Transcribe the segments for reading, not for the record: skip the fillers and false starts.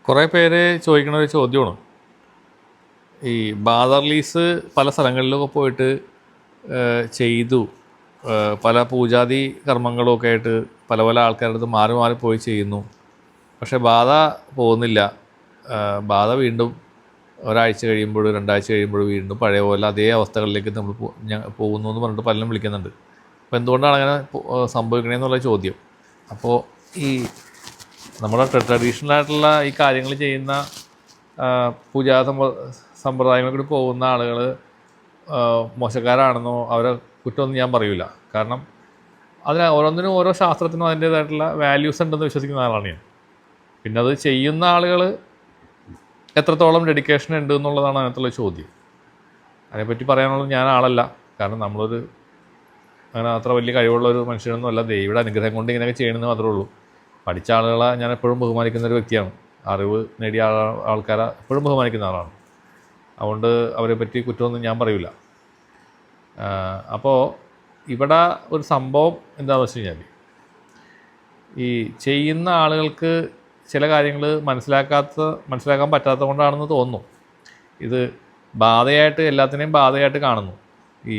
കുറേ പേര് ചോദിക്കുന്ന ഒരു ചോദ്യമാണ് ഈ ബാദർ ലീസ് പല സ്ഥലങ്ങളിലൊക്കെ പോയിട്ട് ചെയ്തു. പല പൂജാതി കർമ്മങ്ങളുമൊക്കെ ആയിട്ട് പല പല ആൾക്കാരുടെ അടുത്ത് മാറി മാറി പോയി ചെയ്യുന്നു. പക്ഷേ ബാധ പോകുന്നില്ല. ബാധ വീണ്ടും ഒരാഴ്ച കഴിയുമ്പോൾ 2 ആഴ്ച കഴിയുമ്പോൾ വീണ്ടും പഴയ പോലെ അതേ അവസ്ഥകളിലേക്ക് നമ്മൾ പോകുന്നു എന്ന് പറഞ്ഞിട്ട് പലരും വിളിക്കുന്നുണ്ട്. അപ്പോൾ എന്തുകൊണ്ടാണ് അങ്ങനെ സംഭവിക്കണമെന്നുള്ള ചോദ്യം. അപ്പോൾ ഈ നമ്മുടെ ട്രഡീഷണലായിട്ടുള്ള ഈ കാര്യങ്ങൾ ചെയ്യുന്ന പൂജാ സമ്പ്രദായങ്ങളിൽ പോകുന്ന ആളുകൾ മോശക്കാരാണെന്നോ അവരെ കുറ്റമൊന്നും ഞാൻ പറയില്ല. കാരണം അതിന് ഓരോന്നിനും ഓരോ ശാസ്ത്രത്തിനും അതിൻ്റേതായിട്ടുള്ള വാല്യൂസ് ഉണ്ടെന്ന് വിശ്വസിക്കുന്ന ആളാണ് ഞാൻ. പിന്നെ അത് ചെയ്യുന്ന ആളുകൾ എത്രത്തോളം ഡെഡിക്കേഷൻ ഉണ്ട് എന്നുള്ളതാണ് അതിനകത്തുള്ള ചോദ്യം. അതിനെപ്പറ്റി പറയാനുള്ളത് ഞാൻ ആളല്ല. കാരണം നമ്മളൊരു അങ്ങനെ അത്ര വലിയ കഴിവുള്ളൊരു മനുഷ്യനൊന്നും അല്ല. ദൈവയുടെ അനുഗ്രഹം കൊണ്ട് ഇങ്ങനെയൊക്കെ ചെയ്യണമെന്ന് മാത്രമേ ഉള്ളൂ. പഠിച്ച ആളുകളെ ഞാൻ എപ്പോഴും ബഹുമാനിക്കുന്ന ഒരു വ്യക്തിയാണ്. അറിവ് നേടിയ ആൾക്കാരെ എപ്പോഴും ബഹുമാനിക്കുന്ന ആളാണ്. അതുകൊണ്ട് അവരെ പറ്റി കുറ്റമൊന്നും ഞാൻ പറയില്ല. അപ്പോൾ ഇവിടെ ഒരു സംഭവം എന്താണെന്ന് വെച്ച് കഴിഞ്ഞാൽ, ഈ ചെയ്യുന്ന ആളുകൾക്ക് ചില കാര്യങ്ങൾ മനസ്സിലാക്കാൻ പറ്റാത്തത് കൊണ്ടാണെന്ന് തോന്നുന്നു. ഇത് ബാധയായിട്ട് എല്ലാത്തിനെയും ബാധയായിട്ട് കാണുന്നു. ഈ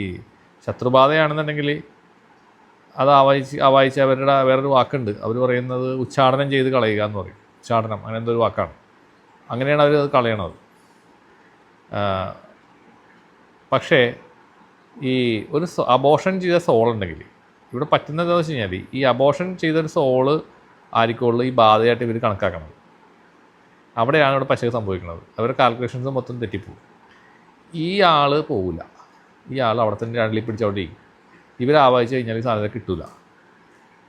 ശത്രുബാധയാണെന്നുണ്ടെങ്കിൽ അത് ആവാഹിച്ച് അവരുടെ വേറൊരു വാക്കുണ്ട്. അവർ പറയുന്നത് ഉച്ചാടനം ചെയ്ത് കളയുക എന്ന് പറയും. ഉച്ചാടനം അങ്ങനെ എന്തൊരു വാക്കാണ്. അങ്ങനെയാണ് അവർ അത് കളയണത്. പക്ഷേ ഈ ഒരു അബോർഷൻ ചെയ്ത സോളുണ്ടെങ്കിൽ ഇവിടെ പറ്റുന്നത് എന്താണെന്ന് വെച്ച് കഴിഞ്ഞാൽ, ഈ അബോർഷൻ ചെയ്തൊരു സോള് ആയിരിക്കുള്ളൂ ഈ ബാധയായിട്ട് ഇവർ കണക്കാക്കണം. അവിടെയാണ് ഇവിടെ പശ സംഭവിക്കുന്നത്. അവരുടെ കാൽക്കുലേഷൻസ് മൊത്തം തെറ്റിപ്പോവും. ഈ ആൾ പോവില്ല. ഈ ആൾ അവിടെ തന്നെ രണ്ടിൽ പിടിച്ചവിടെ ഇവരാവാഹിച്ച് കഴിഞ്ഞാൽ ഈ സാധനം കിട്ടില്ല.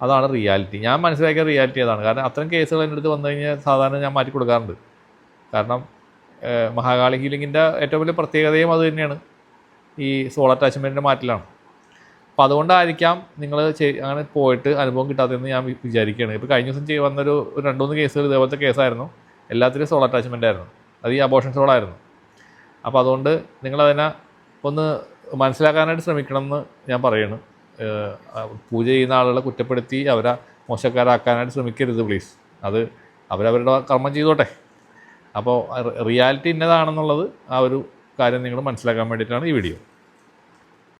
അതാണ് റിയാലിറ്റി. ഞാൻ മനസ്സിലാക്കിയ റിയാലിറ്റി അതാണ്. കാരണം അത്തരം കേസുകൾ എൻ്റെ അടുത്ത് വന്നു കഴിഞ്ഞാൽ സാധാരണ ഞാൻ മാറ്റി കൊടുക്കാറുണ്ട്. കാരണം മഹാകാളി ഹീലിങ്ങിൻ്റെ ഏറ്റവും വലിയ പ്രത്യേകതയും അത് തന്നെയാണ്, ഈ സോൾ അറ്റാച്ച്മെൻറ്റിൻ്റെ മാറ്റലാണ്. അപ്പോൾ അതുകൊണ്ടായിരിക്കാം നിങ്ങൾ അങ്ങനെ പോയിട്ട് അനുഭവം കിട്ടാത്തതെന്ന് ഞാൻ വിചാരിക്കുകയാണ്. ഇപ്പോൾ കഴിഞ്ഞ ദിവസം വന്നൊരു 2-3 കേസുകൾ ഇതേപോലത്തെ കേസായിരുന്നു. എല്ലാത്തിലും സോൾ അറ്റാച്ച്മെൻ്റ് ആയിരുന്നു. അത് ഈ അബോർഷൻ സോളായിരുന്നു. അപ്പോൾ അതുകൊണ്ട് നിങ്ങളതിനെ ഒന്ന് മനസ്സിലാക്കാനായിട്ട് ശ്രമിക്കണം എന്ന് ഞാൻ പറയുന്നു. പൂജ ചെയ്യുന്ന ആളുകളെ കുറ്റപ്പെടുത്തി അവരെ മോശക്കാരാക്കാനായിട്ട് ശ്രമിക്കരുത് പ്ലീസ്. അത് അവരവരുടെ കർമ്മം ചെയ്തോട്ടെ. അപ്പോൾ റിയാലിറ്റി ഇന്നതാണെന്നുള്ളത് ആ ഒരു കാര്യം നിങ്ങൾ മനസ്സിലാക്കാൻ വേണ്ടിയിട്ടാണ് ഈ വീഡിയോ.